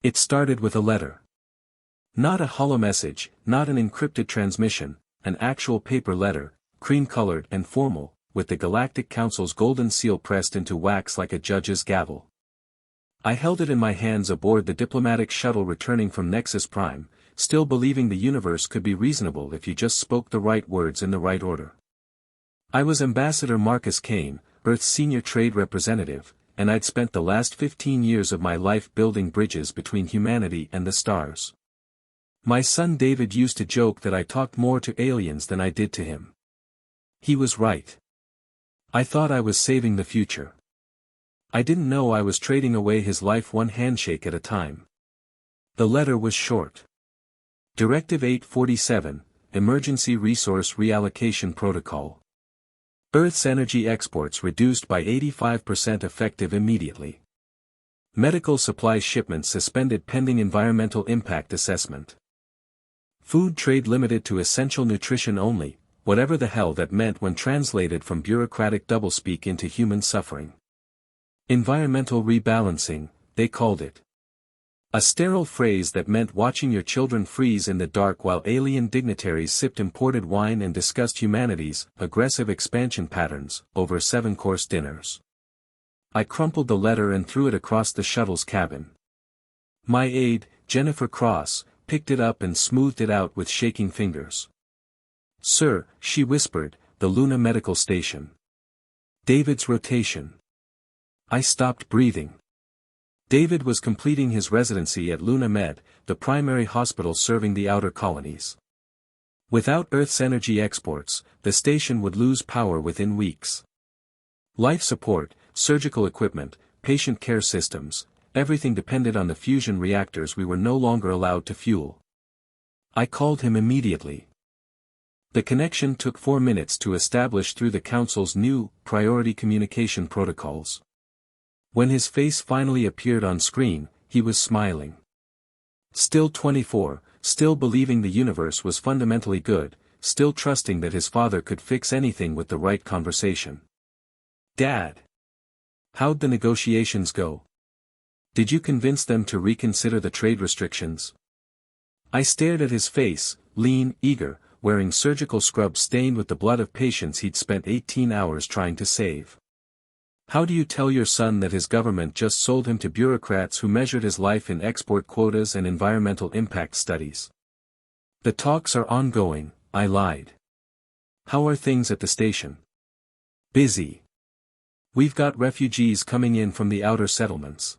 It started with a letter. Not a hollow message, not an encrypted transmission, an actual paper letter, cream-colored and formal, with the Galactic Council's golden seal pressed into wax like a judge's gavel. I held it in my hands aboard the diplomatic shuttle returning from Nexus Prime, still believing the universe could be reasonable if you just spoke the right words in the right order. I was Ambassador Marcus Kane, Earth's senior trade representative, and I'd spent the last 15 years of my life building bridges between humanity and the stars. My son David used to joke that I talked more to aliens than I did to him. He was right. I thought I was saving the future. I didn't know I was trading away his life one handshake at a time. The letter was short. Directive 847, Emergency Resource Reallocation Protocol. Earth's energy exports reduced by 85% effective immediately. Medical supply shipments suspended pending environmental impact assessment. Food trade limited to essential nutrition only, whatever the hell that meant when translated from bureaucratic doublespeak into human suffering. Environmental rebalancing, they called it. A sterile phrase that meant watching your children freeze in the dark while alien dignitaries sipped imported wine and discussed humanity's aggressive expansion patterns over 7-course dinners. I crumpled the letter and threw it across the shuttle's cabin. My aide, Jennifer Cross, picked it up and smoothed it out with shaking fingers. "Sir," she whispered, "the Luna Medical Station. David's rotation." I stopped breathing. David was completing his residency at Luna Med, the primary hospital serving the outer colonies. Without Earth's energy exports, the station would lose power within weeks. Life support, surgical equipment, patient care systems, everything depended on the fusion reactors we were no longer allowed to fuel. I called him immediately. The connection took 4 minutes to establish through the Council's new, priority communication protocols. When his face finally appeared on screen, he was smiling. Still 24, still believing the universe was fundamentally good, still trusting that his father could fix anything with the right conversation. "Dad. How'd the negotiations go? Did you convince them to reconsider the trade restrictions?" I stared at his face, lean, eager, wearing surgical scrubs stained with the blood of patients he'd spent 18 hours trying to save. "How do you tell your son that his government just sold him to bureaucrats who measured his life in export quotas and environmental impact studies?" "The talks are ongoing," I lied. "How are things at the station?" "Busy. We've got refugees coming in from the outer settlements.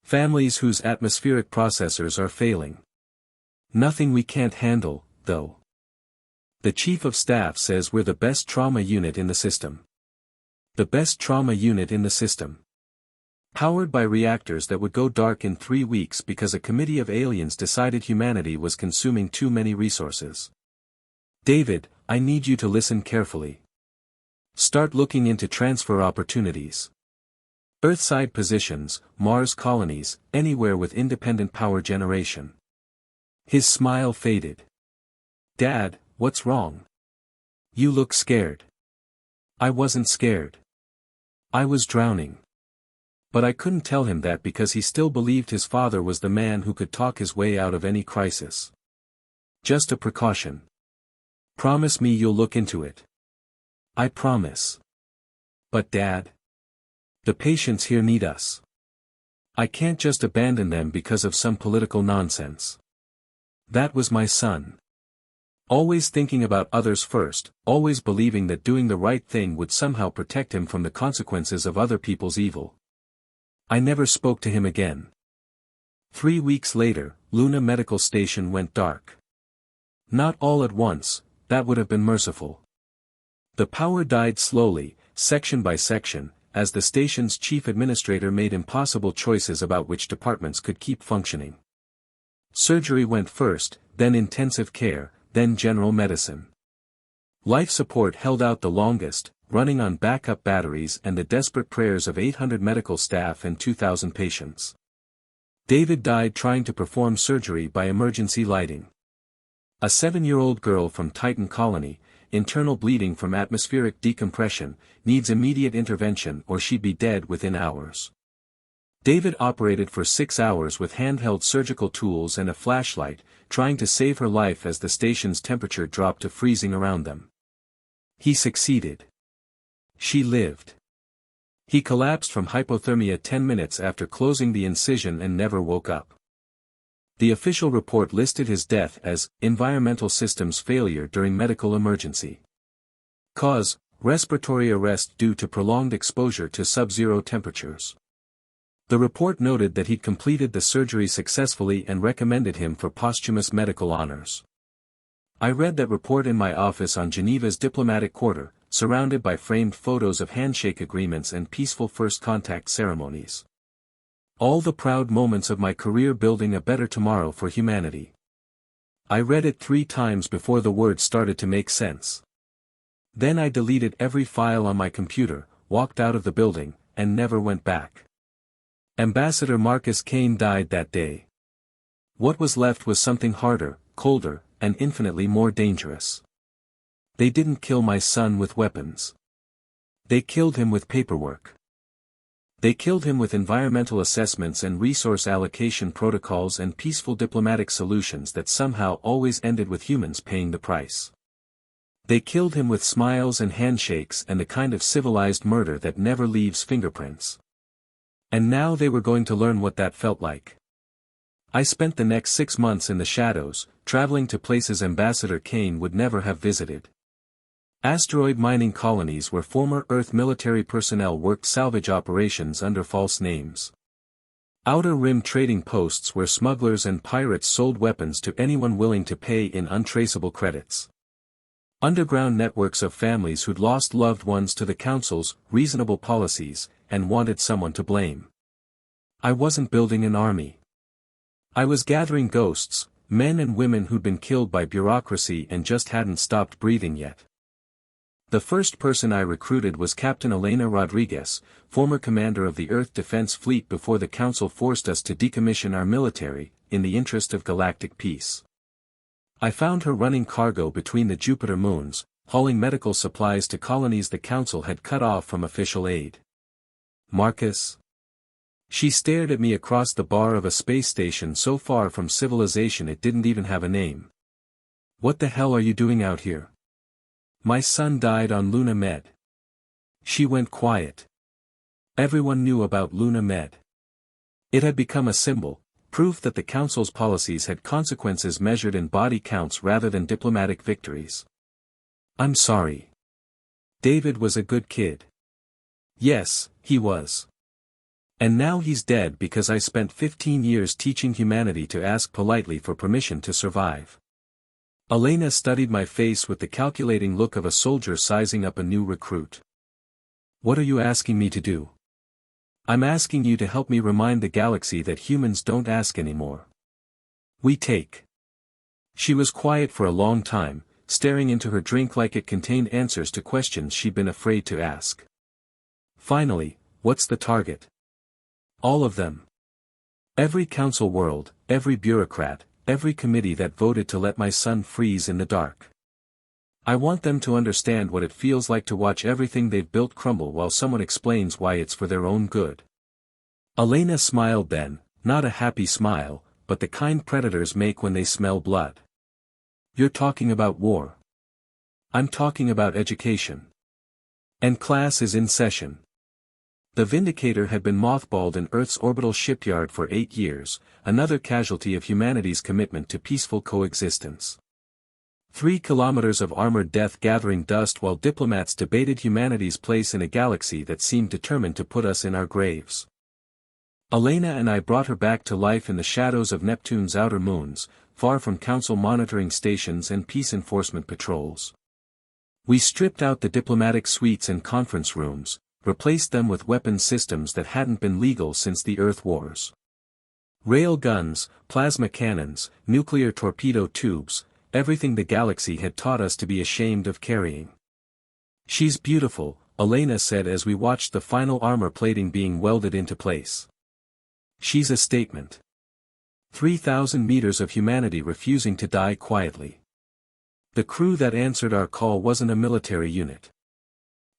Families whose atmospheric processors are failing. Nothing we can't handle, though. The Chief of Staff says we're the best trauma unit in the system. The best trauma unit in the system. Powered by reactors that would go dark in 3 weeks because a committee of aliens decided humanity was consuming too many resources. David, I need you to listen carefully. Start looking into transfer opportunities. Earthside positions, Mars colonies, anywhere with independent power generation." His smile faded. "Dad, what's wrong? You look scared." I wasn't scared. I was drowning. But I couldn't tell him that because he still believed his father was the man who could talk his way out of any crisis. "Just a precaution. Promise me you'll look into it." "I promise." "But Dad, the patients here need us. I can't just abandon them because of some political nonsense." That was my son. Always thinking about others first, always believing that doing the right thing would somehow protect him from the consequences of other people's evil. I never spoke to him again. 3 weeks later, Luna Medical Station went dark. Not all at once, that would have been merciful. The power died slowly, section by section, as the station's chief administrator made impossible choices about which departments could keep functioning. Surgery went first, then intensive care, then general medicine. Life support held out the longest, running on backup batteries and the desperate prayers of 800 medical staff and 2,000 patients. David died trying to perform surgery by emergency lighting. A 7-year-old girl from Titan Colony, internal bleeding from atmospheric decompression, needs immediate intervention or she'd be dead within hours. David operated for 6 hours with handheld surgical tools and a flashlight, trying to save her life as the station's temperature dropped to freezing around them. He succeeded. She lived. He collapsed from hypothermia 10 minutes after closing the incision and never woke up. The official report listed his death as environmental systems failure during medical emergency. Cause: respiratory arrest due to prolonged exposure to sub-zero temperatures. The report noted that he'd completed the surgery successfully and recommended him for posthumous medical honors. I read that report in my office on Geneva's diplomatic quarter, surrounded by framed photos of handshake agreements and peaceful first contact ceremonies. All the proud moments of my career building a better tomorrow for humanity. I read it 3 times before the words started to make sense. Then I deleted every file on my computer, walked out of the building, and never went back. Ambassador Marcus Kane died that day. What was left was something harder, colder, and infinitely more dangerous. They didn't kill my son with weapons. They killed him with paperwork. They killed him with environmental assessments and resource allocation protocols and peaceful diplomatic solutions that somehow always ended with humans paying the price. They killed him with smiles and handshakes and the kind of civilized murder that never leaves fingerprints. And now they were going to learn what that felt like. I spent the next 6 months in the shadows, traveling to places Ambassador Kane would never have visited. Asteroid mining colonies where former Earth military personnel worked salvage operations under false names. Outer Rim trading posts where smugglers and pirates sold weapons to anyone willing to pay in untraceable credits. Underground networks of families who'd lost loved ones to the Council's reasonable policies, and wanted someone to blame. I wasn't building an army. I was gathering ghosts, men and women who'd been killed by bureaucracy and just hadn't stopped breathing yet. The first person I recruited was Captain Elena Rodriguez, former commander of the Earth Defense Fleet before the Council forced us to decommission our military, in the interest of galactic peace. I found her running cargo between the Jupiter moons, hauling medical supplies to colonies the Council had cut off from official aid. Marcus? She stared at me across the bar of a space station so far from civilization it didn't even have a name. What the hell are you doing out here? My son died on Luna Med. She went quiet. Everyone knew about Luna Med. It had become a symbol, proof that the Council's policies had consequences measured in body counts rather than diplomatic victories. I'm sorry. David was a good kid. Yes, he was. And now he's dead because I spent 15 years teaching humanity to ask politely for permission to survive. Elena studied my face with the calculating look of a soldier sizing up a new recruit. What are you asking me to do? I'm asking you to help me remind the galaxy that humans don't ask anymore. We take. She was quiet for a long time, staring into her drink like it contained answers to questions she'd been afraid to ask. Finally, what's the target? All of them. Every council world, every bureaucrat, every committee that voted to let my son freeze in the dark. I want them to understand what it feels like to watch everything they've built crumble while someone explains why it's for their own good. Elena smiled then, not a happy smile, but the kind predators make when they smell blood. You're talking about war. I'm talking about education. And class is in session. The Vindicator had been mothballed in Earth's orbital shipyard for 8 years, another casualty of humanity's commitment to peaceful coexistence. 3 kilometers of armored death gathering dust while diplomats debated humanity's place in a galaxy that seemed determined to put us in our graves. Elena and I brought her back to life in the shadows of Neptune's outer moons, far from council monitoring stations and peace enforcement patrols. We stripped out the diplomatic suites and conference rooms, replaced them with weapons systems that hadn't been legal since the Earth Wars. Rail guns, plasma cannons, nuclear torpedo tubes, everything the galaxy had taught us to be ashamed of carrying. She's beautiful, Elena said as we watched the final armor plating being welded into place. She's a statement. 3,000 meters of humanity refusing to die quietly. The crew that answered our call wasn't a military unit.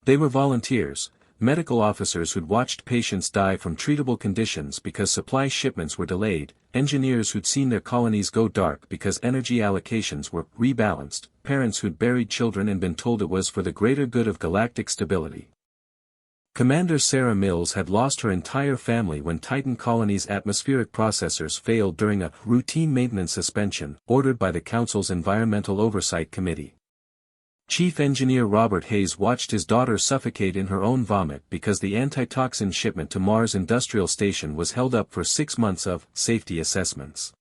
They were volunteers, medical officers who'd watched patients die from treatable conditions because supply shipments were delayed, engineers who'd seen their colonies go dark because energy allocations were rebalanced, parents who'd buried children and been told it was for the greater good of galactic stability. Commander Sarah Mills had lost her entire family when Titan colony's atmospheric processors failed during a routine maintenance suspension ordered by the Council's Environmental Oversight Committee. Chief Engineer Robert Hayes watched his daughter suffocate in her own vomit because the antitoxin shipment to Mars Industrial Station was held up for 6 months of safety assessments.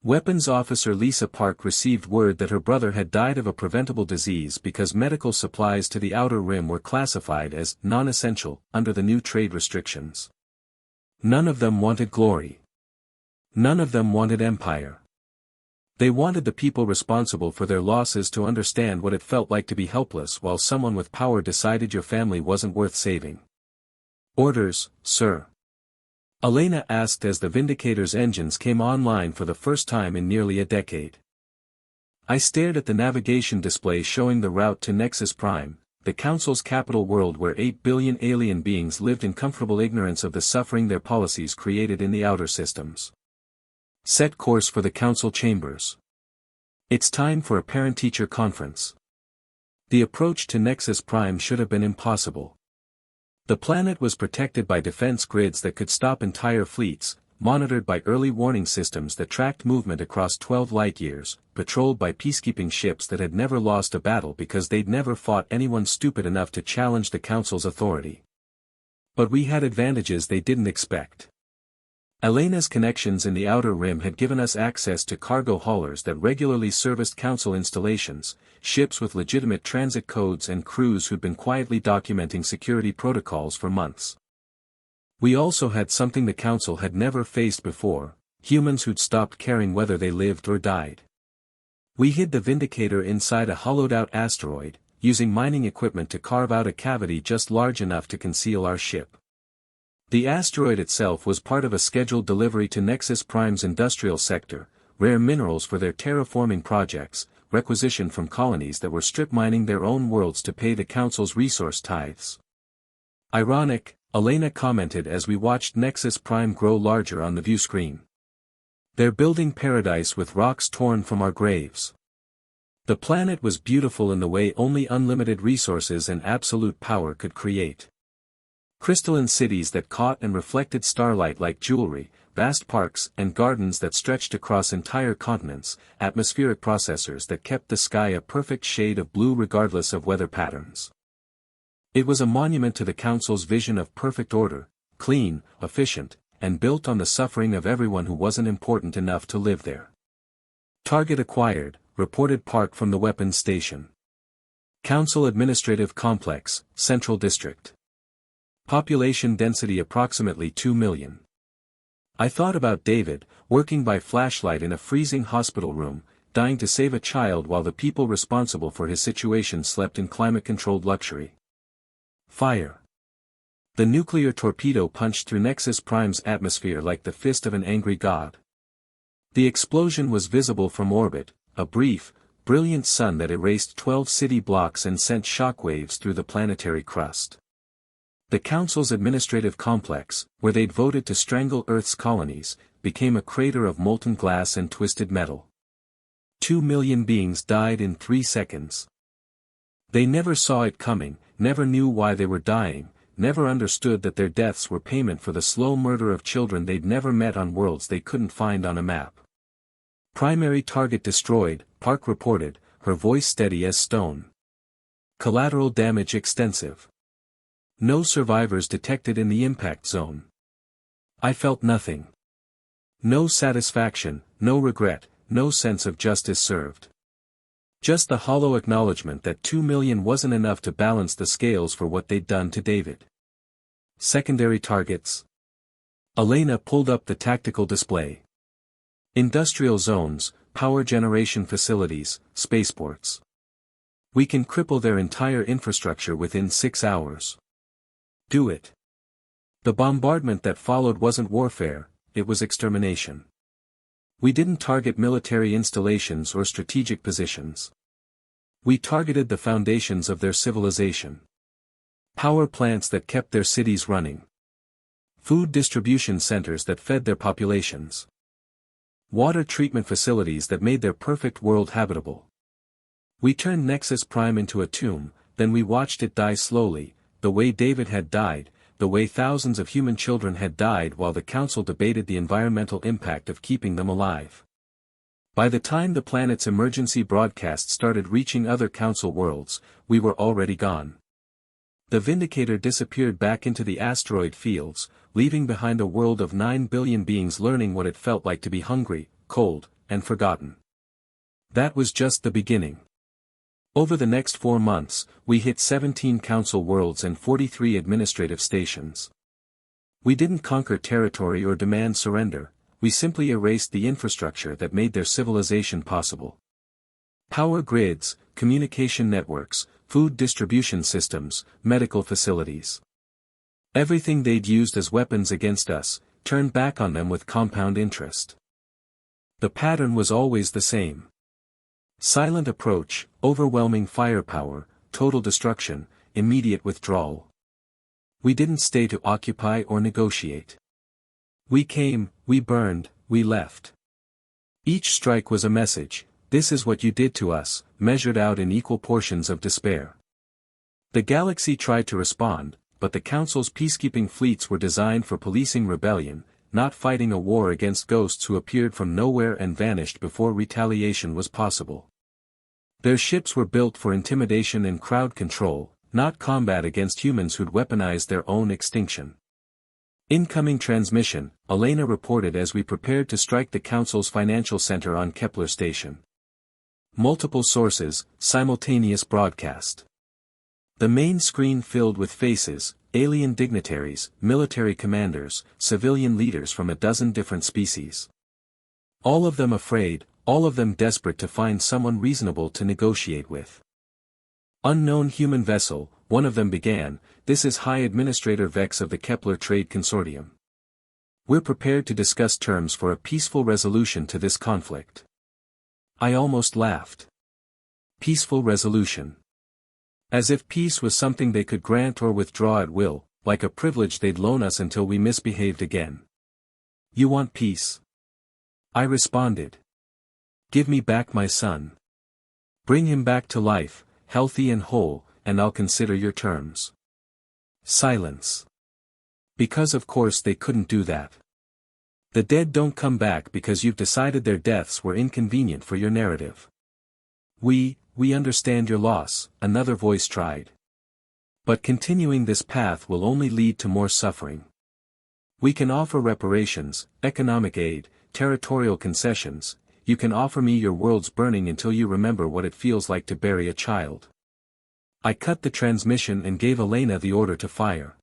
Weapons Officer Lisa Park received word that her brother had died of a preventable disease because medical supplies to the Outer Rim were classified as non-essential under the new trade restrictions. None of them wanted glory. None of them wanted empire. They wanted the people responsible for their losses to understand what it felt like to be helpless while someone with power decided your family wasn't worth saving. Orders, sir. Elena asked as the Vindicator's engines came online for the first time in nearly a decade. I stared at the navigation display showing the route to Nexus Prime, the Council's capital world where 8 billion alien beings lived in comfortable ignorance of the suffering their policies created in the outer systems. Set course for the Council chambers. It's time for a parent-teacher conference. The approach to Nexus Prime should have been impossible. The planet was protected by defense grids that could stop entire fleets, monitored by early warning systems that tracked movement across 12 light-years, patrolled by peacekeeping ships that had never lost a battle because they'd never fought anyone stupid enough to challenge the Council's authority. But we had advantages they didn't expect. Elena's connections in the Outer Rim had given us access to cargo haulers that regularly serviced Council installations, ships with legitimate transit codes and crews who'd been quietly documenting security protocols for months. We also had something the Council had never faced before, humans who'd stopped caring whether they lived or died. We hid the Vindicator inside a hollowed-out asteroid, using mining equipment to carve out a cavity just large enough to conceal our ship. The asteroid itself was part of a scheduled delivery to Nexus Prime's industrial sector, rare minerals for their terraforming projects, requisitioned from colonies that were strip mining their own worlds to pay the Council's resource tithes. Ironic, Elena commented as we watched Nexus Prime grow larger on the view screen. They're building paradise with rocks torn from our graves. The planet was beautiful in the way only unlimited resources and absolute power could create. Crystalline cities that caught and reflected starlight like jewelry, vast parks and gardens that stretched across entire continents, atmospheric processors that kept the sky a perfect shade of blue regardless of weather patterns. It was a monument to the Council's vision of perfect order, clean, efficient, and built on the suffering of everyone who wasn't important enough to live there. Target acquired, reported Park from the weapons station. Council Administrative Complex, Central District. Population density approximately 2 million. I thought about David, working by flashlight in a freezing hospital room, dying to save a child while the people responsible for his situation slept in climate-controlled luxury. Fire. The nuclear torpedo punched through Nexus Prime's atmosphere like the fist of an angry god. The explosion was visible from orbit, a brief, brilliant sun that erased 12 city blocks and sent shockwaves through the planetary crust. The Council's administrative complex, where they'd voted to strangle Earth's colonies, became a crater of molten glass and twisted metal. 2 million beings died in 3 seconds. They never saw it coming, never knew why they were dying, never understood that their deaths were payment for the slow murder of children they'd never met on worlds they couldn't find on a map. Primary target destroyed, Park reported, her voice steady as stone. Collateral damage extensive. No survivors detected in the impact zone. I felt nothing. No satisfaction, no regret, no sense of justice served. Just the hollow acknowledgement that 2 million wasn't enough to balance the scales for what they'd done to David. Secondary targets. Elena pulled up the tactical display. Industrial zones, power generation facilities, spaceports. We can cripple their entire infrastructure within 6 hours. Do it. The bombardment that followed wasn't warfare, it was extermination. We didn't target military installations or strategic positions. We targeted the foundations of their civilization. Power plants that kept their cities running. Food distribution centers that fed their populations. Water treatment facilities that made their perfect world habitable. We turned Nexus Prime into a tomb, then we watched it die slowly, the way David had died, the way thousands of human children had died while the Council debated the environmental impact of keeping them alive. By the time the planet's emergency broadcast started reaching other Council worlds, we were already gone. The Vindicator disappeared back into the asteroid fields, leaving behind a world of 9 billion beings learning what it felt like to be hungry, cold, and forgotten. That was just the beginning. Over the next 4 months, we hit 17 Council worlds and 43 administrative stations. We didn't conquer territory or demand surrender, we simply erased the infrastructure that made their civilization possible. Power grids, communication networks, food distribution systems, medical facilities. Everything they'd used as weapons against us, turned back on them with compound interest. The pattern was always the same. Silent approach, overwhelming firepower, total destruction, immediate withdrawal. We didn't stay to occupy or negotiate. We came, we burned, we left. Each strike was a message, this is what you did to us, measured out in equal portions of despair. The galaxy tried to respond, but the Council's peacekeeping fleets were designed for policing rebellion, not fighting a war against ghosts who appeared from nowhere and vanished before retaliation was possible. Their ships were built for intimidation and crowd control, not combat against humans who'd weaponized their own extinction. Incoming transmission, Elena reported as we prepared to strike the Council's financial center on Kepler Station. Multiple sources, simultaneous broadcast. The main screen filled with faces, alien dignitaries, military commanders, civilian leaders from a dozen different species. All of them afraid, all of them desperate to find someone reasonable to negotiate with. Unknown human vessel, one of them began, this is High Administrator Vex of the Kepler Trade Consortium. We're prepared to discuss terms for a peaceful resolution to this conflict. I almost laughed. Peaceful resolution. As if peace was something they could grant or withdraw at will, like a privilege they'd loan us until we misbehaved again. You want peace? I responded. Give me back my son. Bring him back to life, healthy and whole, and I'll consider your terms. Silence. Because of course they couldn't do that. The dead don't come back because you've decided their deaths were inconvenient for your narrative. We understand your loss, another voice tried. But continuing this path will only lead to more suffering. We can offer reparations, economic aid, territorial concessions, you can offer me your world's burning until you remember what it feels like to bury a child. I cut the transmission and gave Elena the order to fire.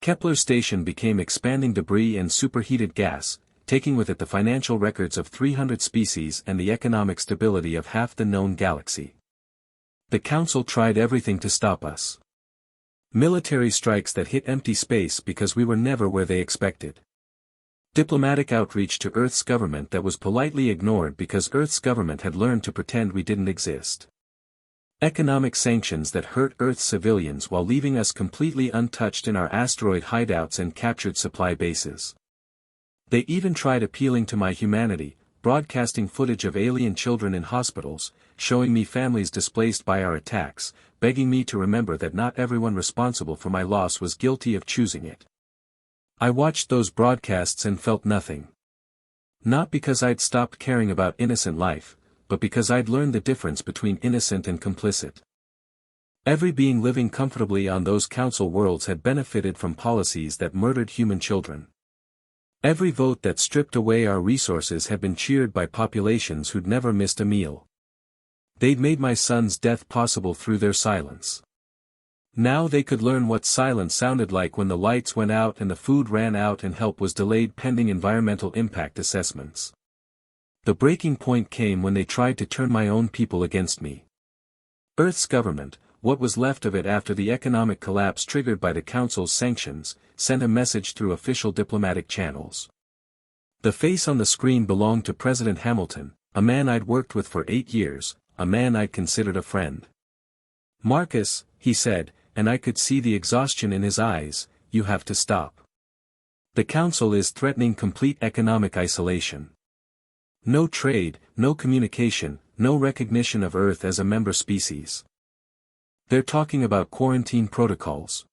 Kepler Station became expanding debris and superheated gas, taking with it the financial records of 300 species and the economic stability of half the known galaxy. The Council tried everything to stop us. Military strikes that hit empty space because we were never where they expected. Diplomatic outreach to Earth's government that was politely ignored because Earth's government had learned to pretend we didn't exist. Economic sanctions that hurt Earth's civilians while leaving us completely untouched in our asteroid hideouts and captured supply bases. They even tried appealing to my humanity, broadcasting footage of alien children in hospitals, showing me families displaced by our attacks, begging me to remember that not everyone responsible for my loss was guilty of choosing it. I watched those broadcasts and felt nothing. Not because I'd stopped caring about innocent life, but because I'd learned the difference between innocent and complicit. Every being living comfortably on those Council worlds had benefited from policies that murdered human children. Every vote that stripped away our resources had been cheered by populations who'd never missed a meal. They'd made my son's death possible through their silence. Now they could learn what silence sounded like when the lights went out and the food ran out and help was delayed pending environmental impact assessments. The breaking point came when they tried to turn my own people against me. Earth's government, what was left of it after the economic collapse triggered by the Council's sanctions, sent a message through official diplomatic channels. The face on the screen belonged to President Hamilton, a man I'd worked with for 8 years, a man I'd considered a friend. Marcus, he said, and I could see the exhaustion in his eyes. You have to stop. The Council is threatening complete economic isolation. No trade, no communication, no recognition of Earth as a member species. They're talking about quarantine protocols.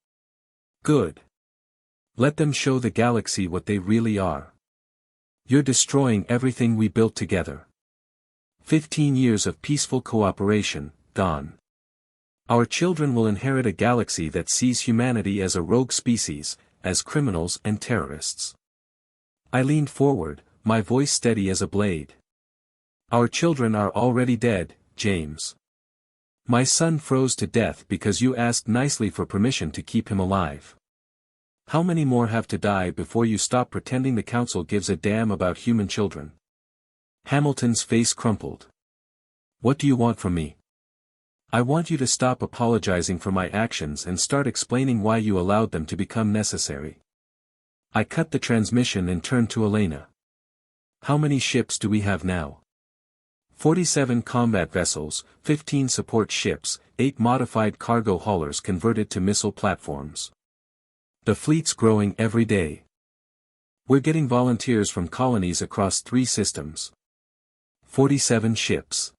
Good. Let them show the galaxy what they really are. You're destroying everything we built together. 15 years of peaceful cooperation, gone. Our children will inherit a galaxy that sees humanity as a rogue species, as criminals and terrorists. I leaned forward, my voice steady as a blade. Our children are already dead, James. My son froze to death because you asked nicely for permission to keep him alive. How many more have to die before you stop pretending the Council gives a damn about human children? Hamilton's face crumpled. What do you want from me? I want you to stop apologizing for my actions and start explaining why you allowed them to become necessary. I cut the transmission and turned to Elena. How many ships do we have now? 47 combat vessels, 15 support ships, 8 modified cargo haulers converted to missile platforms. The fleet's growing every day. We're getting volunteers from colonies across 3 systems. 47 ships.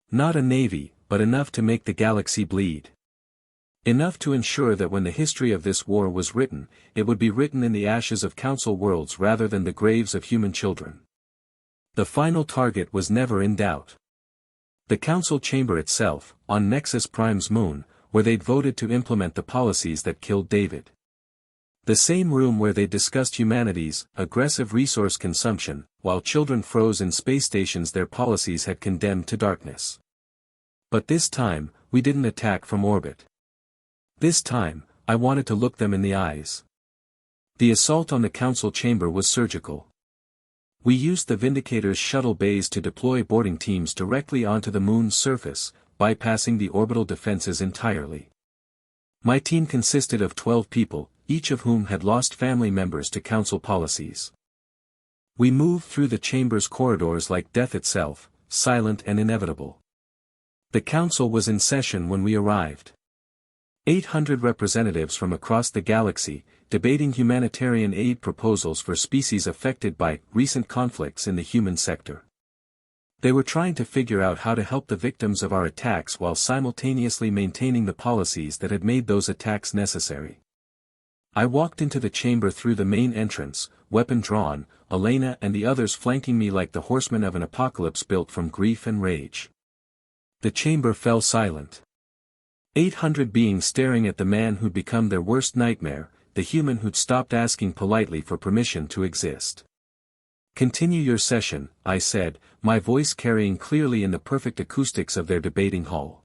Not a navy, but enough to make the galaxy bleed. Enough to ensure that when the history of this war was written, it would be written in the ashes of Council worlds rather than the graves of human children. The final target was never in doubt. The Council chamber itself, on Nexus Prime's moon, where they'd voted to implement the policies that killed David. The same room where they discussed humanity's aggressive resource consumption, while children froze in space stations their policies had condemned to darkness. But this time, we didn't attack from orbit. This time, I wanted to look them in the eyes. The assault on the Council chamber was surgical. We used the Vindicator's shuttle bays to deploy boarding teams directly onto the moon's surface, bypassing the orbital defenses entirely. My team consisted of 12 people, each of whom had lost family members to Council policies. We moved through the chamber's corridors like death itself, silent and inevitable. The Council was in session when we arrived. 800 representatives from across the galaxy, debating humanitarian aid proposals for species affected by recent conflicts in the human sector. They were trying to figure out how to help the victims of our attacks while simultaneously maintaining the policies that had made those attacks necessary. I walked into the chamber through the main entrance, weapon drawn, Elena and the others flanking me like the horsemen of an apocalypse built from grief and rage. The chamber fell silent. 800 beings staring at the man who'd become their worst nightmare, the human who'd stopped asking politely for permission to exist. Continue your session, I said, my voice carrying clearly in the perfect acoustics of their debating hall.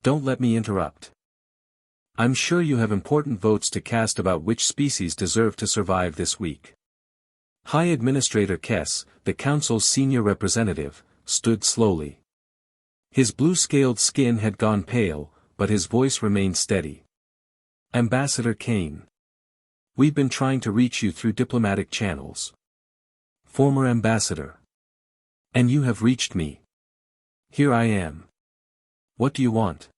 Don't let me interrupt. I'm sure you have important votes to cast about which species deserve to survive this week. High Administrator Kess, the Council's senior representative, stood slowly. His blue-scaled skin had gone pale, but his voice remained steady. Ambassador Kane. We've been trying to reach you through diplomatic channels. Former ambassador. And you have reached me. Here I am. What do you want?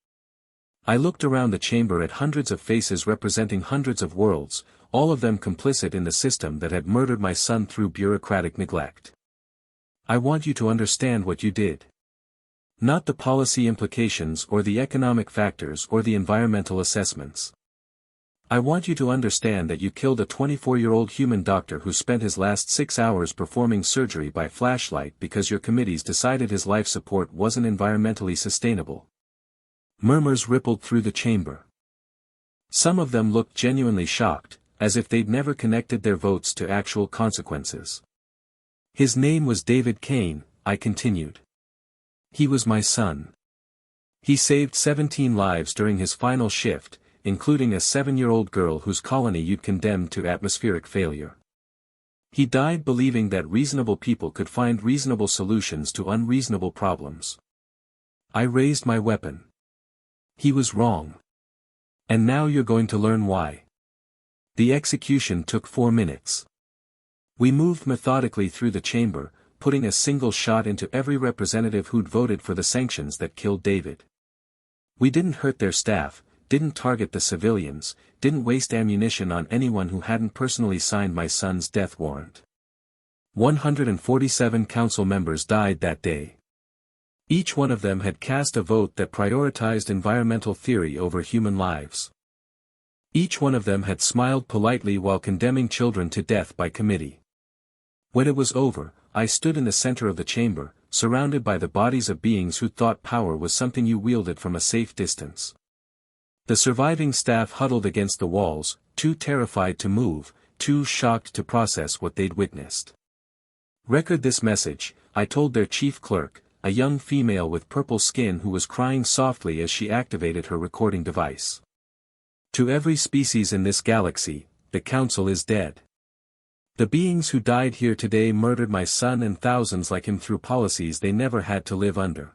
I looked around the chamber at hundreds of faces representing hundreds of worlds, all of them complicit in the system that had murdered my son through bureaucratic neglect. I want you to understand what you did. Not the policy implications or the economic factors or the environmental assessments. I want you to understand that you killed a 24-year-old human doctor who spent his last 6 hours performing surgery by flashlight because your committees decided his life support wasn't environmentally sustainable. Murmurs rippled through the chamber. Some of them looked genuinely shocked, as if they'd never connected their votes to actual consequences. His name was David Kane, I continued. He was my son. He saved 17 lives during his final shift, including a 7-year-old girl whose colony you'd condemned to atmospheric failure. He died believing that reasonable people could find reasonable solutions to unreasonable problems. I raised my weapon. He was wrong. And now you're going to learn why. The execution took 4 minutes. We moved methodically through the chamber, putting a single shot into every representative who'd voted for the sanctions that killed David. We didn't hurt their staff, didn't target the civilians, didn't waste ammunition on anyone who hadn't personally signed my son's death warrant. 147 council members died that day. Each one of them had cast a vote that prioritized environmental theory over human lives. Each one of them had smiled politely while condemning children to death by committee. When it was over, I stood in the center of the chamber, surrounded by the bodies of beings who thought power was something you wielded from a safe distance. The surviving staff huddled against the walls, too terrified to move, too shocked to process what they'd witnessed. "Record this message," I told their chief clerk, a young female with purple skin who was crying softly as she activated her recording device. "To every species in this galaxy, the Council is dead. The beings who died here today murdered my son and thousands like him through policies they never had to live under.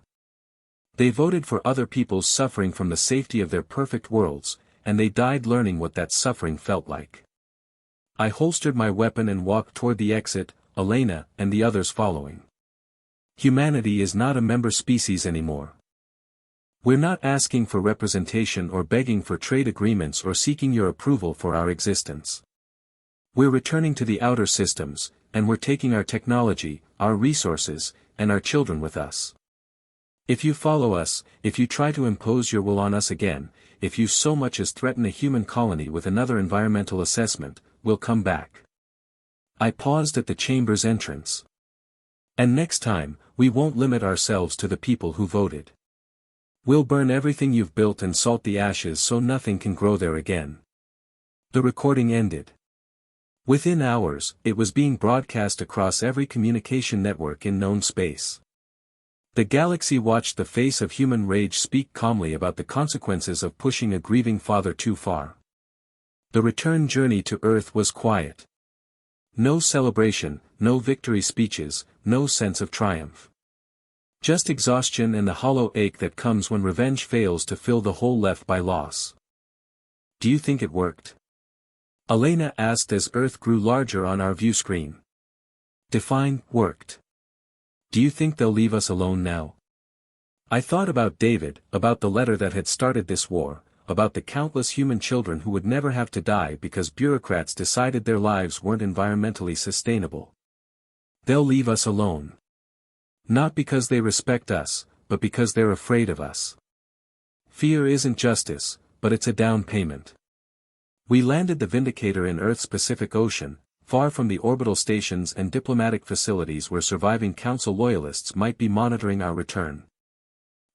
They voted for other people's suffering from the safety of their perfect worlds, and they died learning what that suffering felt like." I holstered my weapon and walked toward the exit, Elena and the others following. Humanity is not a member species anymore. We're not asking for representation or begging for trade agreements or seeking your approval for our existence. We're returning to the outer systems, and we're taking our technology, our resources, and our children with us. If you follow us, if you try to impose your will on us again, if you so much as threaten a human colony with another environmental assessment, we'll come back. I paused at the chamber's entrance. And next time, we won't limit ourselves to the people who voted. We'll burn everything you've built and salt the ashes so nothing can grow there again. The recording ended. Within hours, it was being broadcast across every communication network in known space. The galaxy watched the face of human rage speak calmly about the consequences of pushing a grieving father too far. The return journey to Earth was quiet. No celebration, no victory speeches, no sense of triumph. Just exhaustion and the hollow ache that comes when revenge fails to fill the hole left by loss. "Do you think it worked?" Elena asked as Earth grew larger on our view screen. "Define worked. Do you think they'll leave us alone now?" I thought about David, about the letter that had started this war, about the countless human children who would never have to die because bureaucrats decided their lives weren't environmentally sustainable. They'll leave us alone. Not because they respect us, but because they're afraid of us. Fear isn't justice, but it's a down payment. We landed the Vindicator in Earth's Pacific Ocean, far from the orbital stations and diplomatic facilities where surviving Council loyalists might be monitoring our return.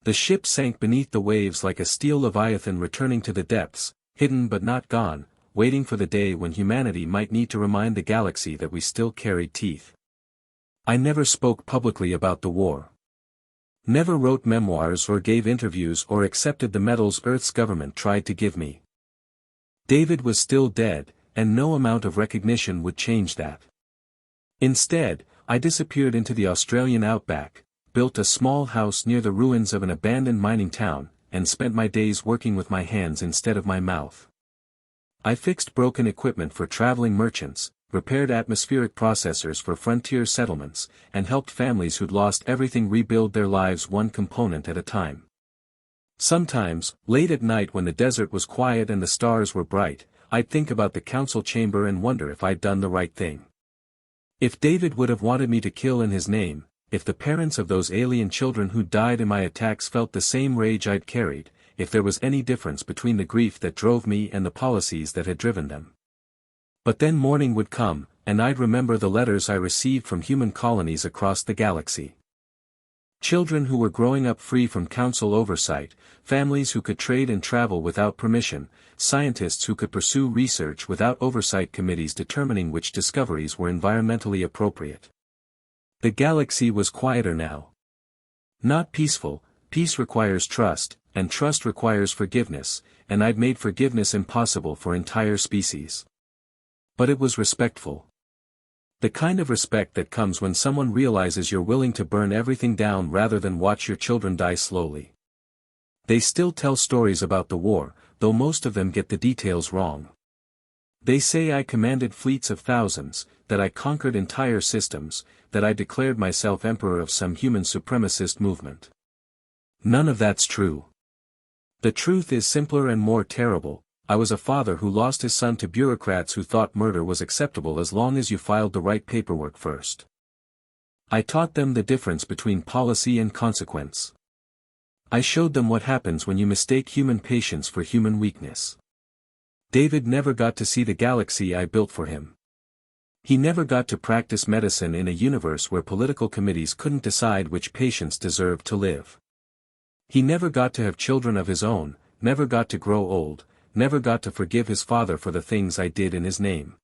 The ship sank beneath the waves like a steel leviathan returning to the depths, hidden but not gone, waiting for the day when humanity might need to remind the galaxy that we still carried teeth. I never spoke publicly about the war. Never wrote memoirs or gave interviews or accepted the medals Earth's government tried to give me. David was still dead, and no amount of recognition would change that. Instead, I disappeared into the Australian outback, built a small house near the ruins of an abandoned mining town, and spent my days working with my hands instead of my mouth. I fixed broken equipment for traveling merchants, repaired atmospheric processors for frontier settlements, and helped families who'd lost everything rebuild their lives one component at a time. Sometimes, late at night when the desert was quiet and the stars were bright, I'd think about the council chamber and wonder if I'd done the right thing. If David would have wanted me to kill in his name, if the parents of those alien children who died in my attacks felt the same rage I'd carried, if there was any difference between the grief that drove me and the policies that had driven them. But then morning would come, and I'd remember the letters I received from human colonies across the galaxy. Children who were growing up free from council oversight, families who could trade and travel without permission, scientists who could pursue research without oversight committees determining which discoveries were environmentally appropriate. The galaxy was quieter now. Not peaceful, peace requires trust, and trust requires forgiveness, and I'd made forgiveness impossible for entire species. But it was respectful. The kind of respect that comes when someone realizes you're willing to burn everything down rather than watch your children die slowly. They still tell stories about the war, though most of them get the details wrong. They say I commanded fleets of thousands, that I conquered entire systems, that I declared myself emperor of some human supremacist movement. None of that's true. The truth is simpler and more terrible. I was a father who lost his son to bureaucrats who thought murder was acceptable as long as you filed the right paperwork first. I taught them the difference between policy and consequence. I showed them what happens when you mistake human patience for human weakness. David never got to see the galaxy I built for him. He never got to practice medicine in a universe where political committees couldn't decide which patients deserved to live. He never got to have children of his own, never got to grow old, never got to forgive his father for the things I did in his name.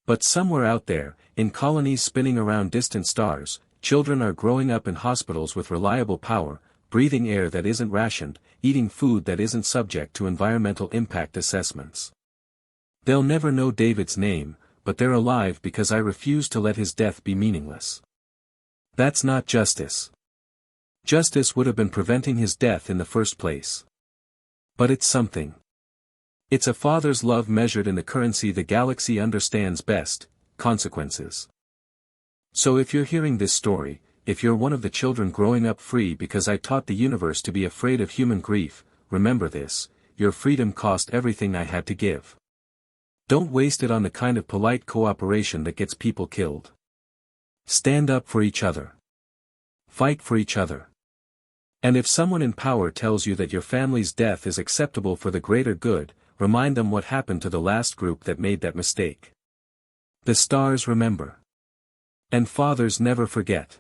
But somewhere out there, in colonies spinning around distant stars, children are growing up in hospitals with reliable power, breathing air that isn't rationed, eating food that isn't subject to environmental impact assessments. They'll never know David's name, but they're alive because I refuse to let his death be meaningless. That's not justice. Justice would have been preventing his death in the first place. But it's something. It's a father's love measured in the currency the galaxy understands best, consequences. So if you're hearing this story, if you're one of the children growing up free because I taught the universe to be afraid of human grief, remember this: your freedom cost everything I had to give. Don't waste it on the kind of polite cooperation that gets people killed. Stand up for each other. Fight for each other. And if someone in power tells you that your family's death is acceptable for the greater good, remind them what happened to the last group that made that mistake. The stars remember. And fathers never forget.